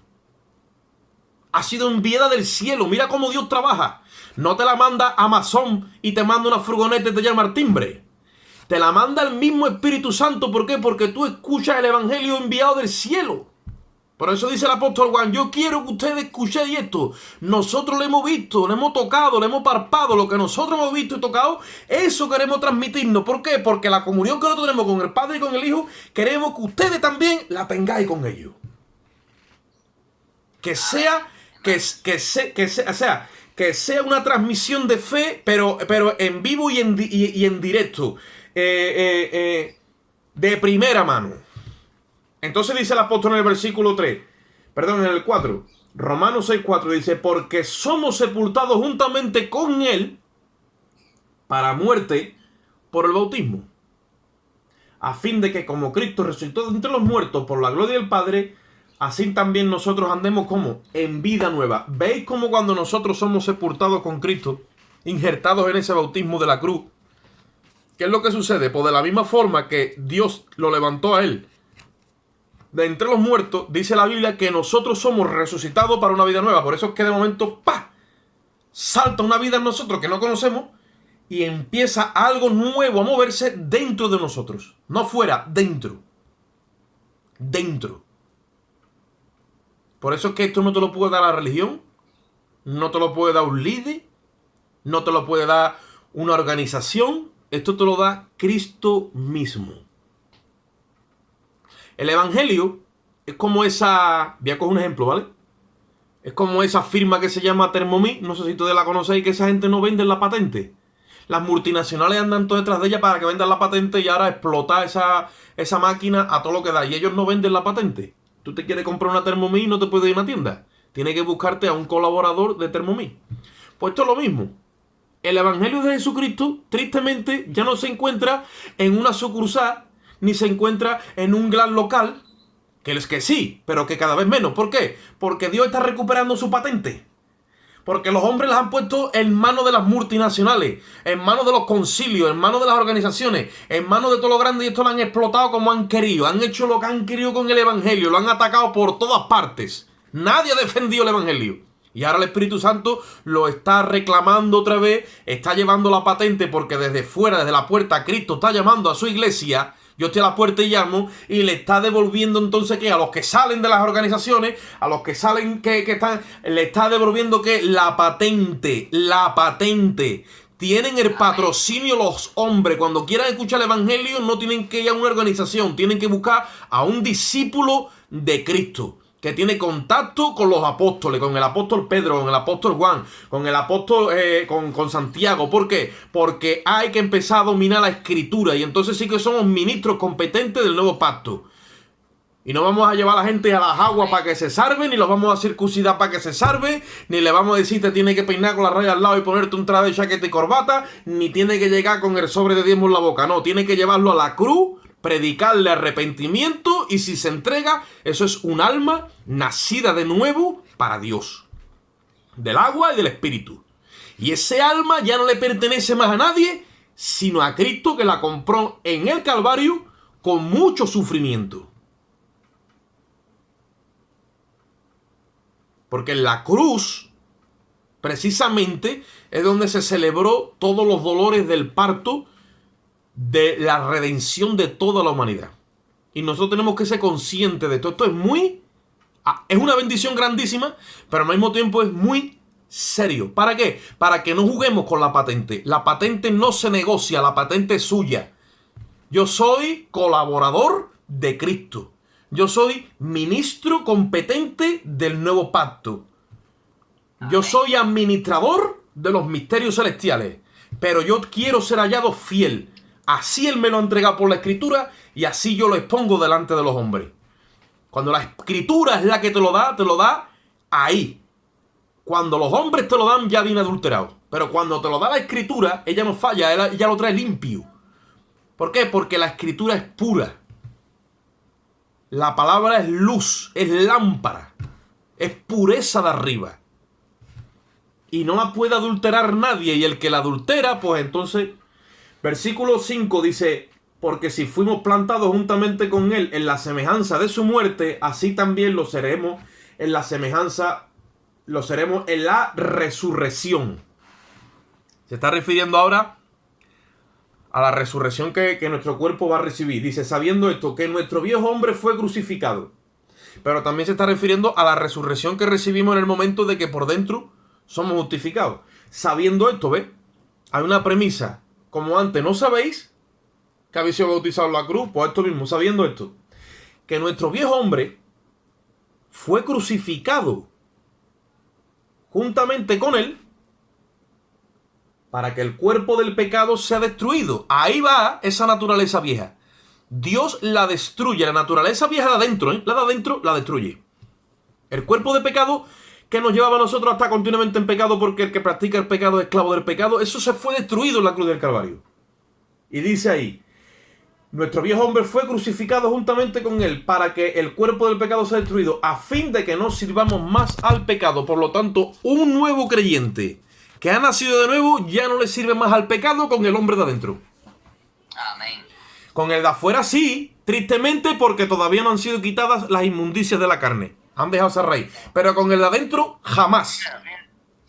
Ha sido enviada del cielo. Mira cómo Dios trabaja. No te la manda Amazon y te manda una furgoneta y te llama al timbre. Te la manda el mismo Espíritu Santo. ¿Por qué? Porque tú escuchas el evangelio enviado del cielo. Por eso dice el apóstol Juan, yo quiero que ustedes escuchen esto. Nosotros lo hemos visto, lo hemos tocado, lo hemos palpado. Lo que nosotros hemos visto y tocado, eso queremos transmitirnos. ¿Por qué? Porque la comunión que nosotros tenemos con el Padre y con el Hijo, queremos que ustedes también la tengáis con ellos. Que sea una transmisión de fe, pero en vivo y en directo. De primera mano. Entonces dice el apóstol en el versículo 3, perdón, en el 4, Romanos 6:4 dice, porque somos sepultados juntamente con Él para muerte por el bautismo, a fin de que como Cristo resucitó de entre los muertos por la gloria del Padre, así también nosotros andemos como en vida nueva. ¿Veis cómo cuando nosotros somos sepultados con Cristo, injertados en ese bautismo de la cruz, qué es lo que sucede? Pues de la misma forma que Dios lo levantó a Él de entre los muertos, dice la Biblia que nosotros somos resucitados para una vida nueva. Por eso es que de momento, ¡pa!, salta una vida en nosotros que no conocemos y empieza algo nuevo a moverse dentro de nosotros. No fuera, dentro. Dentro. Por eso es que esto no te lo puede dar la religión, no te lo puede dar un líder, no te lo puede dar una organización. Esto te lo da Cristo mismo. El evangelio es como esa... Voy a coger un ejemplo, ¿vale? Es como esa firma que se llama Thermomix. No sé si ustedes la conocéis, que esa gente no vende la patente. Las multinacionales andan todas detrás de ella para que vendan la patente y ahora explotar esa máquina a todo lo que da. Y ellos no venden la patente. Tú te quieres comprar una Thermomix y no te puedes ir a una tienda. Tienes que buscarte a un colaborador de Thermomix. Pues esto es lo mismo. El evangelio de Jesucristo, tristemente, ya no se encuentra en una sucursal, ni se encuentra en un gran local, que es que sí, pero que cada vez menos. ¿Por qué? Porque Dios está recuperando su patente. Porque los hombres las han puesto en manos de las multinacionales, en manos de los concilios, en manos de las organizaciones, en manos de todo lo grande, y esto lo han explotado como han querido. Han hecho lo que han querido con el evangelio, lo han atacado por todas partes. Nadie ha defendido el evangelio. Y ahora el Espíritu Santo lo está reclamando otra vez, está llevando la patente, porque desde fuera, desde la puerta, Cristo está llamando a su iglesia. Yo estoy a la puerta y llamo, y le está devolviendo entonces que a los que salen de las organizaciones, a los que salen que están, le está devolviendo que la patente. Tienen el patrocinio los hombres. Cuando quieran escuchar el evangelio no tienen que ir a una organización, tienen que buscar a un discípulo de Cristo, que tiene contacto con los apóstoles, con el apóstol Pedro, con el apóstol Juan, con el apóstol, con Santiago. ¿Por qué? Porque hay que empezar a dominar la escritura, y entonces sí que somos ministros competentes del nuevo pacto. Y no vamos a llevar a la gente a las aguas para que se salve, ni los vamos a circuncidar para que se salve, ni le vamos a decir te tiene que peinar con la raya al lado y ponerte un traje de chaqueta y corbata, ni tiene que llegar con el sobre de diezmo en la boca. No, tiene que llevarlo a la cruz, predicarle arrepentimiento, y si se entrega, eso es un alma nacida de nuevo para Dios, del agua y del espíritu. Y ese alma ya no le pertenece más a nadie, sino a Cristo que la compró en el Calvario con mucho sufrimiento. Porque en la cruz, precisamente, es donde se celebró todos los dolores del parto de la redención de toda la humanidad. Y nosotros tenemos que ser conscientes de esto. Esto es una bendición grandísima, pero al mismo tiempo es muy serio. ¿Para qué? Para que no juguemos con la patente. La patente no se negocia, la patente es suya. Yo soy colaborador de Cristo. Yo soy ministro competente del nuevo pacto. Yo soy administrador de los misterios celestiales. Pero yo quiero ser hallado fiel. Así Él me lo ha entregado por la Escritura y así yo lo expongo delante de los hombres. Cuando la Escritura es la que te lo da ahí. Cuando los hombres te lo dan, ya viene adulterado. Pero cuando te lo da la Escritura, ella no falla, ella lo trae limpio. ¿Por qué? Porque la Escritura es pura. La palabra es luz, es lámpara, es pureza de arriba. Y no la puede adulterar nadie. Y el que la adultera, pues entonces... Versículo 5 dice, porque si fuimos plantados juntamente con Él en la semejanza de su muerte, así también lo seremos en la semejanza, lo seremos en la resurrección. Se está refiriendo ahora a la resurrección que nuestro cuerpo va a recibir. Dice, sabiendo esto, que nuestro viejo hombre fue crucificado. Pero también se está refiriendo a la resurrección que recibimos en el momento de que por dentro somos justificados. Sabiendo esto, ¿ves? Hay una premisa. Como antes no sabéis que habéis sido bautizados en la cruz, pues esto mismo, sabiendo esto, que nuestro viejo hombre fue crucificado juntamente con él para que el cuerpo del pecado sea destruido. Ahí va esa naturaleza vieja. Dios la destruye, la naturaleza vieja de adentro, la de adentro la destruye. El cuerpo de pecado que nos llevaba a nosotros a estar continuamente en pecado porque el que practica el pecado es esclavo del pecado, eso se fue destruido en la cruz del Calvario. Y dice ahí, nuestro viejo hombre fue crucificado juntamente con él para que el cuerpo del pecado sea destruido, a fin de que no sirvamos más al pecado. Por lo tanto, un nuevo creyente que ha nacido de nuevo ya no le sirve más al pecado con el hombre de adentro. Amén. Con el de afuera sí, tristemente, porque todavía no han sido quitadas las inmundicias de la carne. Han dejado esa raíz. Pero con el de adentro, jamás.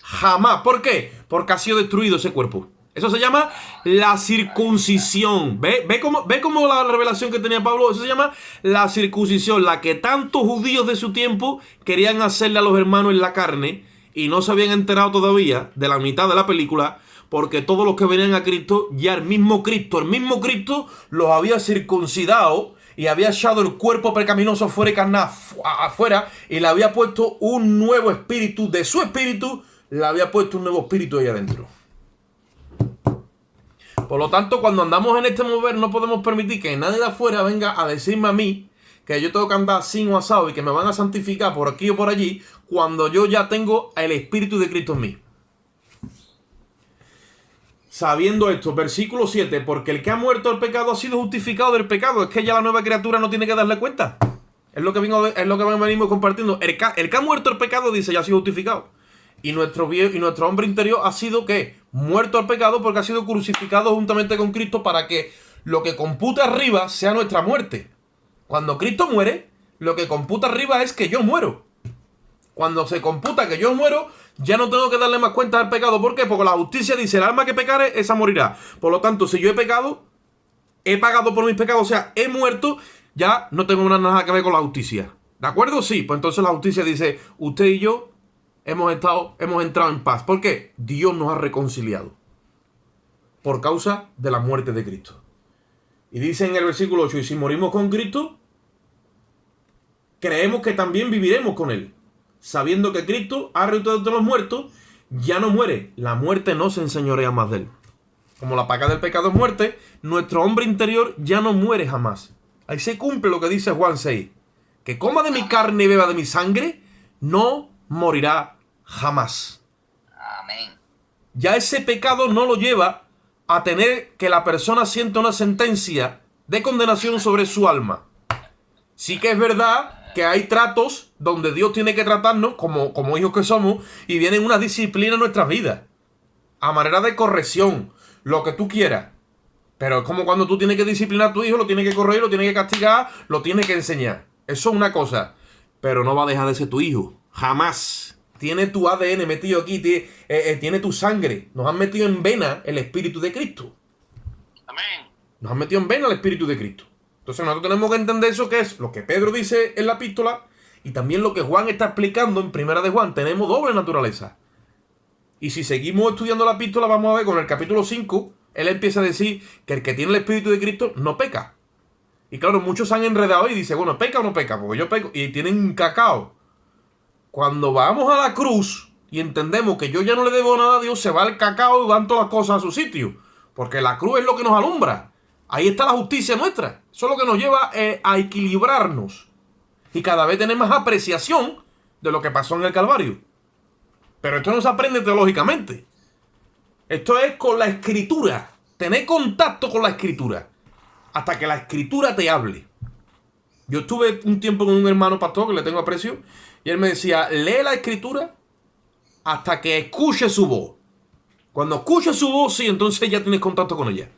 Jamás. ¿Por qué? Porque ha sido destruido ese cuerpo. Eso se llama la circuncisión. ¿Ve cómo la revelación que tenía Pablo? Eso se llama la circuncisión. La que tantos judíos de su tiempo querían hacerle a los hermanos en la carne y no se habían enterado todavía de la mitad de la película, porque todos los que venían a Cristo, ya el mismo Cristo los había circuncidado y había echado el cuerpo pecaminoso fuera y carnal afuera y le había puesto un nuevo espíritu. De su espíritu le había puesto un nuevo espíritu ahí adentro. Por lo tanto, cuando andamos en este mover, no podemos permitir que nadie de afuera venga a decirme a mí que yo tengo que andar sin o asado y que me van a santificar por aquí o por allí, cuando yo ya tengo el espíritu de Cristo en mí. Sabiendo esto, versículo 7, porque el que ha muerto al pecado ha sido justificado del pecado. Es que ya la nueva criatura no tiene que darle cuenta. Es lo que venimos compartiendo. El que ha muerto al pecado, dice, ya ha sido justificado. Y nuestro hombre interior ha sido, ¿qué? Muerto al pecado porque ha sido crucificado juntamente con Cristo para que lo que computa arriba sea nuestra muerte. Cuando Cristo muere, lo que computa arriba es que yo muero. Cuando se computa que yo muero, ya no tengo que darle más cuenta al pecado. ¿Por qué? Porque la justicia dice, el alma que pecare, esa morirá. Por lo tanto, si yo he pecado, he pagado por mis pecados, o sea, he muerto, ya no tengo nada que ver con la justicia. ¿De acuerdo? Sí, pues entonces la justicia dice, usted y yo hemos entrado en paz. ¿Por qué? Dios nos ha reconciliado. Por causa de la muerte de Cristo. Y dice en el versículo 8, y si morimos con Cristo, creemos que también viviremos con Él. Sabiendo que Cristo ha resucitado de los muertos, ya no muere. La muerte no se enseñorea más de Él. Como la paga del pecado es muerte, nuestro hombre interior ya no muere jamás. Ahí se cumple lo que dice Juan 6. Que coma de mi carne y beba de mi sangre, no morirá jamás. Amén. Ya ese pecado no lo lleva a tener que la persona sienta una sentencia de condenación sobre su alma. Sí que es verdad que hay tratos donde Dios tiene que tratarnos como hijos que somos y vienen unas disciplinas en nuestras vidas. A manera de corrección, lo que tú quieras. Pero es como cuando tú tienes que disciplinar a tu hijo, lo tienes que corregir, lo tienes que castigar, lo tienes que enseñar. Eso es una cosa. Pero no va a dejar de ser tu hijo. Jamás. Tiene tu ADN metido aquí, tiene tu sangre. Nos han metido en vena el Espíritu de Cristo. Amén. Nos han metido en vena el Espíritu de Cristo. Entonces nosotros tenemos que entender eso, que es lo que Pedro dice en la epístola y también lo que Juan está explicando en Primera de Juan. Tenemos doble naturaleza. Y si seguimos estudiando la epístola, vamos a ver con el capítulo 5, él empieza a decir que el que tiene el Espíritu de Cristo no peca. Y claro, muchos se han enredado y dicen, bueno, ¿peca o no peca? Porque yo peco. Y tienen un cacao. Cuando vamos a la cruz y entendemos que yo ya no le debo nada a Dios, se va el cacao y van todas las cosas a su sitio. Porque la cruz es lo que nos alumbra. Ahí está la justicia nuestra. Eso es lo que nos lleva a equilibrarnos. Y cada vez tenemos más apreciación de lo que pasó en el Calvario. Pero esto no se aprende teológicamente. Esto es con la Escritura. Tener contacto con la Escritura. Hasta que la Escritura te hable. Yo estuve un tiempo con un hermano pastor que le tengo aprecio. Y él me decía, lee la Escritura hasta que escuche su voz. Cuando escuches su voz, sí, entonces ya tienes contacto con ella.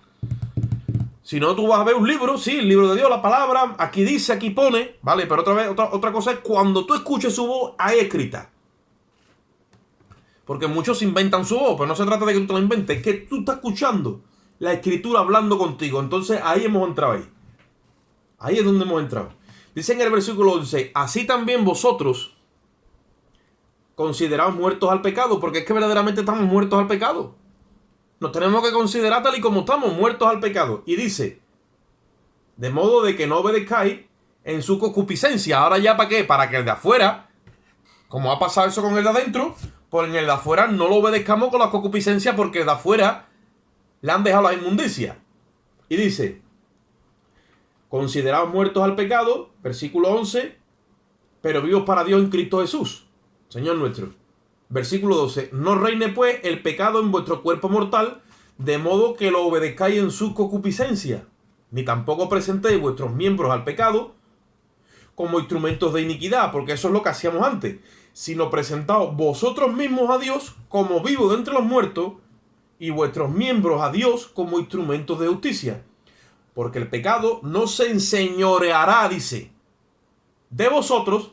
Si no, tú vas a ver un libro, sí, el libro de Dios, la palabra, aquí dice, aquí pone, ¿vale? Pero otra cosa es cuando tú escuches su voz ahí escrita. Porque muchos inventan su voz, pero no se trata de que tú te la inventes, es que tú estás escuchando la Escritura hablando contigo. Entonces ahí hemos entrado ahí. Ahí es donde hemos entrado. Dice en el versículo 11, así también vosotros consideraos muertos al pecado, porque es que verdaderamente estamos muertos al pecado. Nos tenemos que considerar tal y como estamos, muertos al pecado. Y dice, de modo de que no obedezcáis en su concupiscencia. Ahora ya, ¿para qué? Para que el de afuera, como ha pasado eso con el de adentro, pues en el de afuera no lo obedezcamos con la concupiscencia, porque el de afuera le han dejado la inmundicia. Y dice, consideraos muertos al pecado, versículo 11, pero vivos para Dios en Cristo Jesús, Señor nuestro. Versículo 12, no reine pues el pecado en vuestro cuerpo mortal, de modo que lo obedezcáis en su concupiscencia, ni tampoco presentéis vuestros miembros al pecado como instrumentos de iniquidad, porque eso es lo que hacíamos antes, sino presentaos vosotros mismos a Dios como vivos de entre los muertos, y vuestros miembros a Dios como instrumentos de justicia. Porque el pecado no se enseñoreará, dice, de vosotros,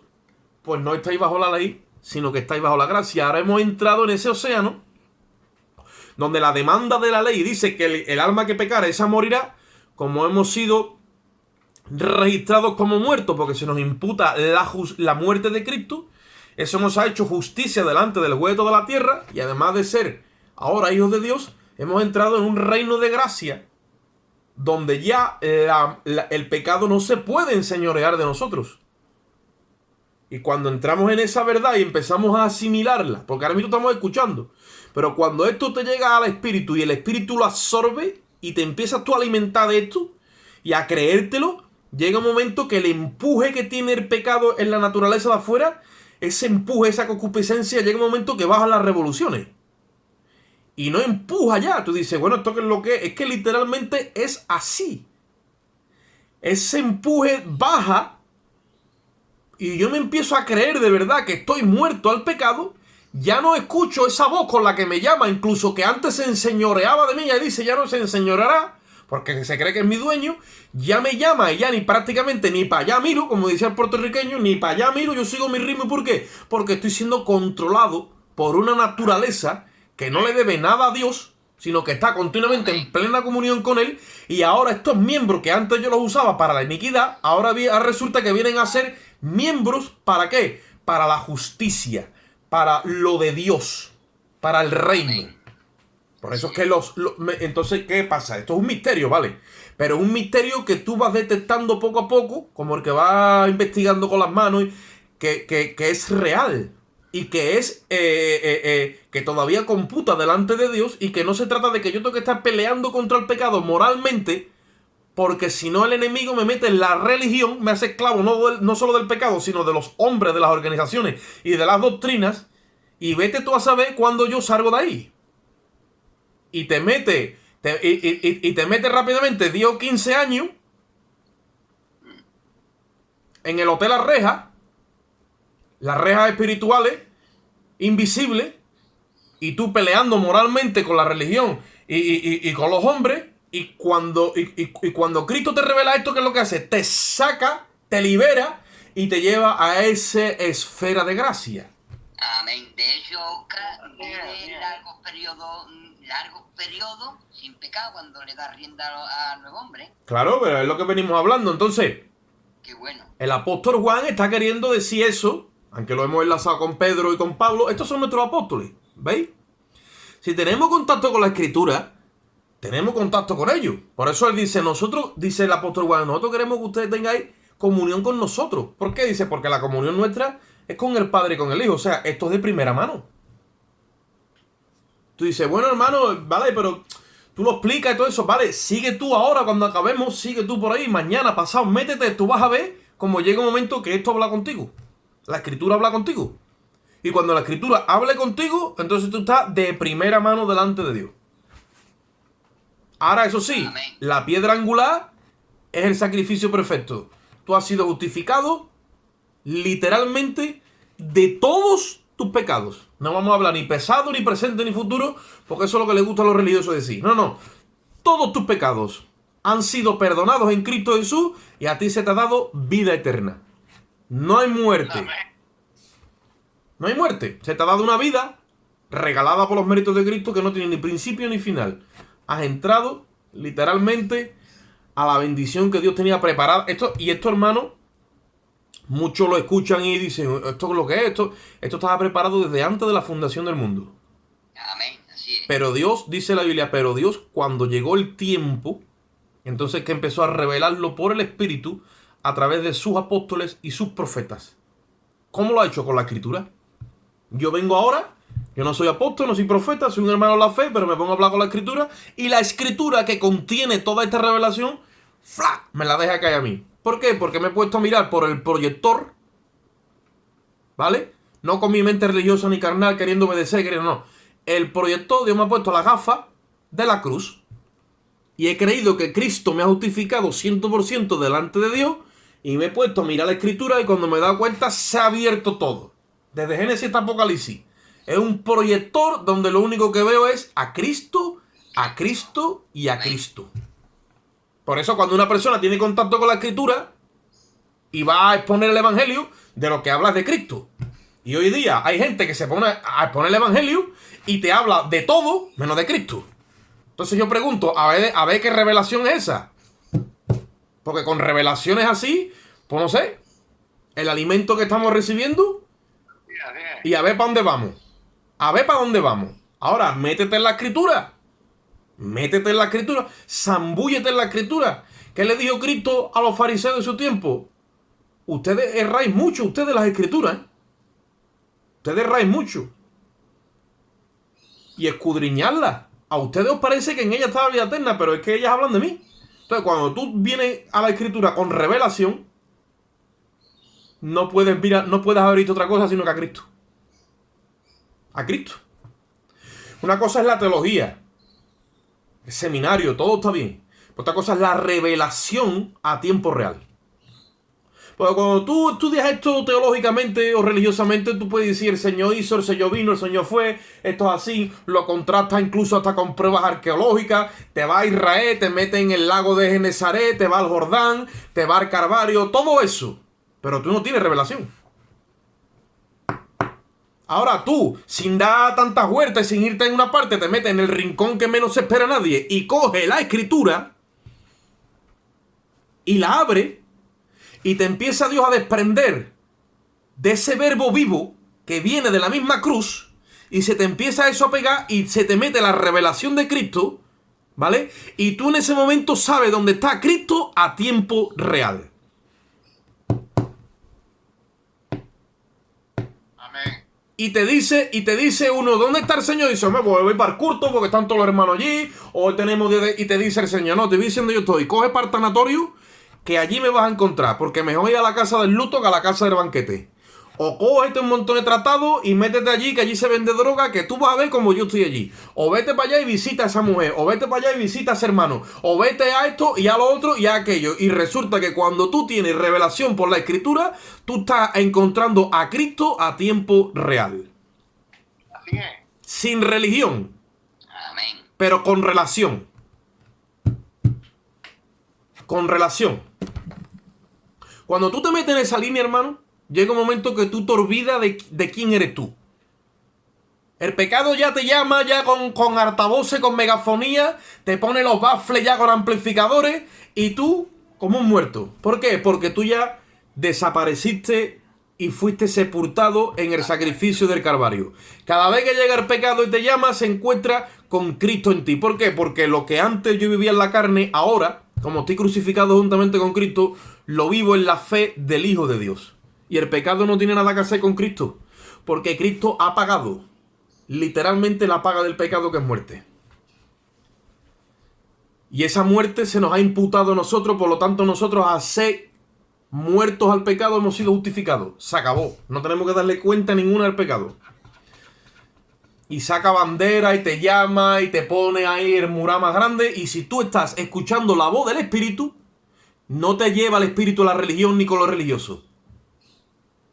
pues no estáis bajo la ley, sino que estáis bajo la gracia. Ahora hemos entrado en ese océano donde la demanda de la ley dice que el alma que pecare, esa morirá. Como hemos sido registrados como muertos porque se nos imputa la muerte de Cristo, eso nos ha hecho justicia delante del juez de toda la tierra, y además de ser ahora hijos de Dios, hemos entrado en un reino de gracia donde ya el pecado no se puede enseñorear de nosotros. Y cuando entramos en esa verdad y empezamos a asimilarla, porque ahora mismo estamos escuchando, pero cuando esto te llega al espíritu y el espíritu lo absorbe y te empiezas tú a alimentar de esto y a creértelo, llega un momento que el empuje que tiene el pecado en la naturaleza de afuera, ese empuje, esa concupiscencia, llega un momento que bajan las revoluciones. Y no empuja ya. Tú dices, bueno, ¿esto qué es lo que es? Es que literalmente es así. Ese empuje baja y yo me empiezo a creer de verdad que estoy muerto al pecado. Ya no escucho esa voz con la que me llama, incluso que antes se enseñoreaba de mí. Ya dice, ya no se enseñoreará, porque se cree que es mi dueño. Ya me llama y ya ni prácticamente ni para allá miro, como decía el puertorriqueño, ni para allá miro, yo sigo mi ritmo. ¿Por qué? Porque estoy siendo controlado por una naturaleza que no le debe nada a Dios, sino que está continuamente en plena comunión con Él. Y ahora estos miembros que antes yo los usaba para la iniquidad, ahora resulta que vienen a ser miembros, ¿para qué? Para la justicia, para lo de Dios, para el reino. Por eso es que entonces, ¿qué pasa? Esto es un misterio, ¿vale? Pero es un misterio que tú vas detectando poco a poco, como el que va investigando con las manos, que es real. Y que es que todavía computa delante de Dios, y que no se trata de que yo tengo que estar peleando contra el pecado moralmente, porque si no el enemigo me mete en la religión, me hace esclavo no solo del pecado, sino de los hombres, de las organizaciones y de las doctrinas, y vete tú a saber cuándo yo salgo de ahí. Y te mete rápidamente 10 o 15 años en el hotel las rejas espirituales, invisibles, y tú peleando moralmente con la religión y con los hombres, cuando Cristo te revela esto, ¿qué es lo que hace? Te saca, te libera y te lleva a esa esfera de gracia. Amén. De hecho, Oscar vive largos periodos sin pecado cuando le da rienda al nuevo hombre. Claro, pero es lo que venimos hablando. Entonces, Qué bueno. el apóstol Juan está queriendo decir eso, aunque lo hemos enlazado con Pedro y con Pablo. Estos son nuestros apóstoles, ¿veis? Si tenemos contacto con la Escritura, tenemos contacto con ellos. Por eso él dice, nosotros, dice el apóstol Juan, nosotros queremos que ustedes tengáis comunión con nosotros. ¿Por qué? Dice, porque la comunión nuestra es con el Padre y con el Hijo. O sea, esto es de primera mano. Tú dices, bueno, hermano, vale, pero tú lo explicas y todo eso, vale, sigue tú ahora, cuando acabemos, sigue tú por ahí, mañana, pasado, métete, tú vas a ver cómo llega un momento que esto habla contigo. La Escritura habla contigo. Y cuando la Escritura hable contigo, entonces tú estás de primera mano delante de Dios. Ahora, eso sí, Amén. la piedra angular es el sacrificio perfecto. Tú has sido justificado literalmente de todos tus pecados. No vamos a hablar ni pasado, ni presente, ni futuro, porque eso es lo que les gusta a los religiosos decir. No, no. Todos tus pecados han sido perdonados en Cristo Jesús y a ti se te ha dado vida eterna. No hay muerte. Amén. No hay muerte. Se te ha dado una vida regalada por los méritos de Cristo que no tiene ni principio ni final. Has entrado literalmente a la bendición que Dios tenía preparada. Esto, hermano, muchos lo escuchan y dicen, ¿esto es lo que es? Esto estaba preparado desde antes de la fundación del mundo. Amén. Así es. Pero Dios, dice la Biblia, pero Dios, cuando llegó el tiempo, entonces que empezó a revelarlo por el Espíritu a través de sus apóstoles y sus profetas. ¿Cómo lo ha hecho? Con la Escritura. Yo vengo ahora, yo no soy apóstol, no soy profeta, soy un hermano de la fe, pero me pongo a hablar con la Escritura, y la Escritura que contiene toda esta revelación, ¡fla!, me la deja caer a mí. ¿Por qué? Porque me he puesto a mirar por el proyector, ¿vale? No con mi mente religiosa ni carnal queriendo obedecer, no. El proyector, Dios me ha puesto la gafa de la cruz, y he creído que Cristo me ha justificado 100% delante de Dios, y me he puesto a mirar la Escritura, y cuando me he dado cuenta se ha abierto todo. Desde Génesis hasta Apocalipsis. Es un proyector donde lo único que veo es a Cristo y a Cristo. Por eso cuando una persona tiene contacto con la Escritura y va a exponer el Evangelio, de lo que habla es de Cristo. Y hoy día hay gente que se pone a exponer el Evangelio y te habla de todo menos de Cristo. Entonces yo pregunto, a ver qué revelación es esa. Porque con revelaciones así, pues no sé, el alimento que estamos recibiendo... Y a ver para dónde vamos. A ver para dónde vamos. Ahora, métete en la Escritura. Métete en la Escritura. Zambúllete en la Escritura. ¿Qué le dijo Cristo a los fariseos de su tiempo? Ustedes erráis mucho, ustedes las Escrituras. Ustedes erráis mucho. Y escudriñarlas. A ustedes os parece que en ellas está la vida eterna, pero es que ellas hablan de mí. Entonces, cuando tú vienes a la Escritura con revelación, no puedes haber visto otra cosa sino que a Cristo. A Cristo. Una cosa es la teología, el seminario, todo está bien. Otra cosa es la revelación a tiempo real. Porque cuando tú estudias esto teológicamente o religiosamente, tú puedes decir, el Señor hizo, el Señor vino, el Señor fue, esto es así, lo contrastas incluso hasta con pruebas arqueológicas, te va a Israel, te mete en el lago de Genesaret, te va al Jordán, te va al Calvario, todo eso. Pero tú no tienes revelación. Ahora tú, sin dar tantas vueltas y sin irte en una parte, te metes en el rincón que menos se espera nadie y coge la Escritura y la abre y te empieza Dios a desprender de ese verbo vivo que viene de la misma cruz y se te empieza eso a pegar y se te mete la revelación de Cristo, ¿vale? Y tú en ese momento sabes dónde está Cristo a tiempo real. Y te dice uno, ¿dónde está el Señor? Y dice, me voy para el culto porque están todos los hermanos allí. O tenemos... Y te dice el Señor, no, te voy diciendo yo estoy. Coge para el tanatorio que allí me vas a encontrar. Porque mejor ir a la casa del luto que a la casa del banquete. O cógete un montón de tratados y métete allí, que allí se vende droga, que tú vas a ver como yo estoy allí. O vete para allá y visita a esa mujer. O vete para allá y visita a ese hermano. O vete a esto y a lo otro y a aquello. Y resulta que cuando tú tienes revelación por la Escritura, tú estás encontrando a Cristo a tiempo real. Así es. Sin religión. Amén. Pero con relación. con relación. Cuando tú te metes en esa línea, hermano, llega un momento que tú te olvidas de quién eres tú. El pecado ya te llama ya con altavoces, con megafonía, te pone los baffles ya con amplificadores y tú como un muerto. ¿Por qué? Porque tú ya desapareciste y fuiste sepultado en el sacrificio del Calvario. Cada vez que llega el pecado y te llama, se encuentra con Cristo en ti. ¿Por qué? Porque lo que antes yo vivía en la carne, ahora, como estoy crucificado juntamente con Cristo, lo vivo en la fe del Hijo de Dios. Y el pecado no tiene nada que hacer con Cristo, porque Cristo ha pagado literalmente la paga del pecado, que es muerte. Y esa muerte se nos ha imputado a nosotros, por lo tanto nosotros a ser muertos al pecado hemos sido justificados. Se acabó. No tenemos que darle cuenta ninguna al pecado. Y saca bandera y te llama y te pone ahí el mural más grande. Y si tú estás escuchando la voz del Espíritu, no te lleva el Espíritu a la religión ni con lo religioso.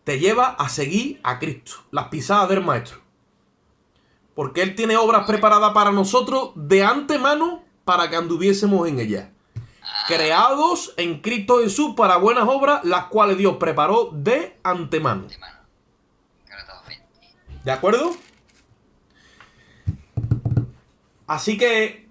Te lleva a seguir a Cristo, las pisadas del Maestro. Porque Él tiene obras preparadas para nosotros de antemano para que anduviésemos en ellas. Creados en Cristo Jesús para buenas obras, las cuales Dios preparó de antemano. ¿De acuerdo? Así que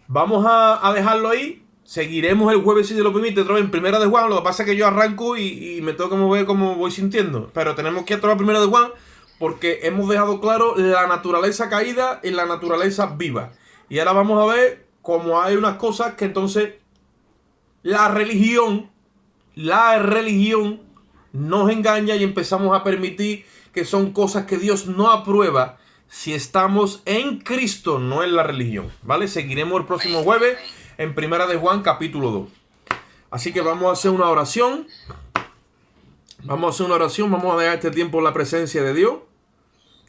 vamos a dejarlo ahí. Seguiremos el jueves, si Dios lo permite, otra vez en Primera de Juan. Lo que pasa es que yo arranco y me tengo que mover como voy sintiendo. Pero tenemos que ir a toda Primera de Juan porque hemos dejado claro la naturaleza caída y la naturaleza viva. Y ahora vamos a ver cómo hay unas cosas que entonces la religión nos engaña y empezamos a permitir que son cosas que Dios no aprueba si estamos en Cristo, no en la religión. ¿Vale? Seguiremos el próximo jueves en Primera de Juan, capítulo 2. Así que vamos a hacer una oración. Vamos a dejar este tiempo en la presencia de Dios.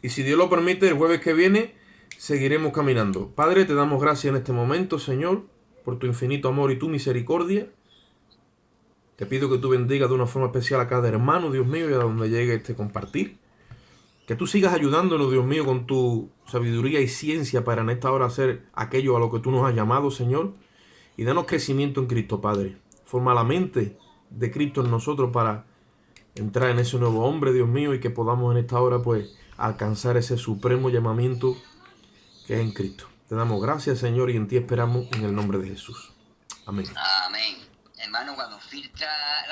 Y si Dios lo permite, el jueves que viene seguiremos caminando. Padre, te damos gracias en este momento, Señor, por tu infinito amor y tu misericordia. Te pido que tú bendigas de una forma especial a cada hermano, Dios mío, y a donde llegue este compartir. Que tú sigas ayudándonos, Dios mío, con tu sabiduría y ciencia para en esta hora hacer aquello a lo que tú nos has llamado, Señor. Y danos crecimiento en Cristo, Padre. Forma la mente de Cristo en nosotros para entrar en ese nuevo hombre, Dios mío, y que podamos en esta hora, pues, alcanzar ese supremo llamamiento que es en Cristo. Te damos gracias, Señor, y en ti esperamos en el nombre de Jesús. Amén. Amén. Hermano, cuando filtra